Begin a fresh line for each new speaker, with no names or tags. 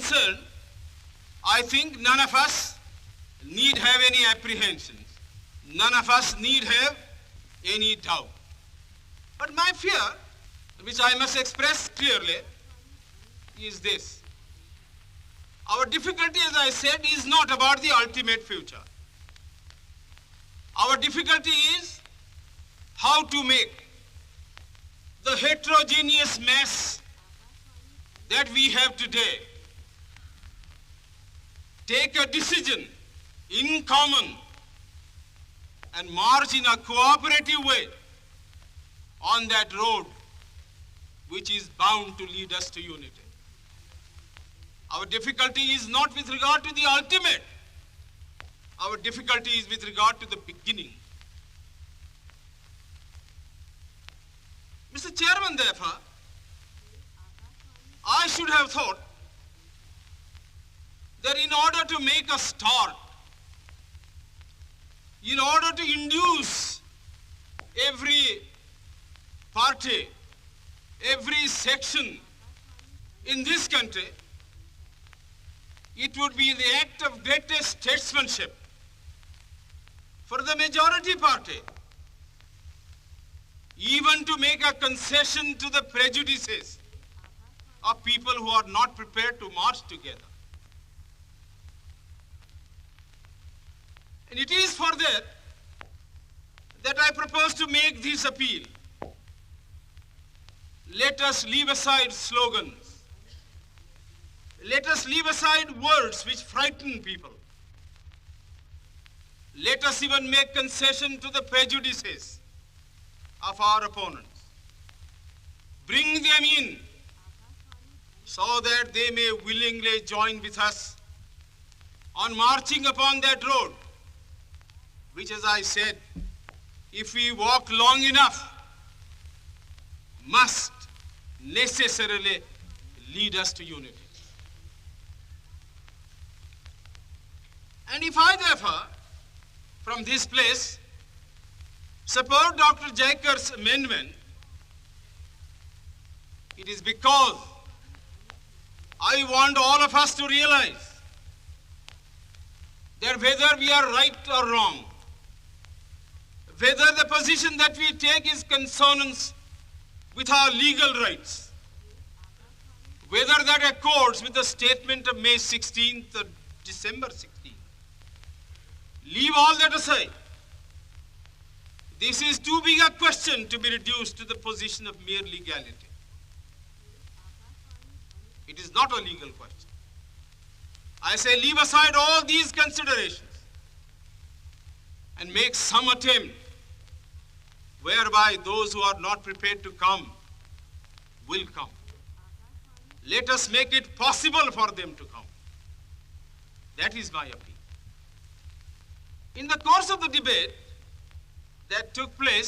concerned, I think none of us need have any apprehensions. None of us need have any doubt. But my fear, which I must express clearly, is this. Our difficulty, as I said, is not about the ultimate future. Our difficulty is how to make the heterogeneous mass that we have today take a decision in common and march in a cooperative way on that road which is bound to lead us to unity. Our difficulty is not with regard to the ultimate. Our difficulty is with regard to the beginning. Mr. Chairman, therefore, I should have thought that in order to make a start, in order to induce every party, every section in this country, it would be the act of greatest statesmanship for the majority party even to make a concession to the prejudices of people who are not prepared to march together. And it is for that I propose to make this appeal. Let us leave aside slogans. Let us leave aside words which frighten people. Let us even make concession to the prejudices of our opponents. Bring them in so that they may willingly join with us on marching upon that road, which, as I said, if we walk long enough, must necessarily lead us to unity. And if I, therefore, from this place, support Dr. Jaikar's amendment, it is because I want all of us to realize that whether we are right or wrong, whether the position that we take is consonance with our legal rights, whether that accords with the statement of May 16th or December 16th, leave all that aside. This is too big a question to be reduced to the position of mere legality. It is not a legal question. I say leave aside all these considerations and make some attempt whereby those who are not prepared to come will come. Let us make it possible for them to come. That is my appeal. In the course of the debate that took place,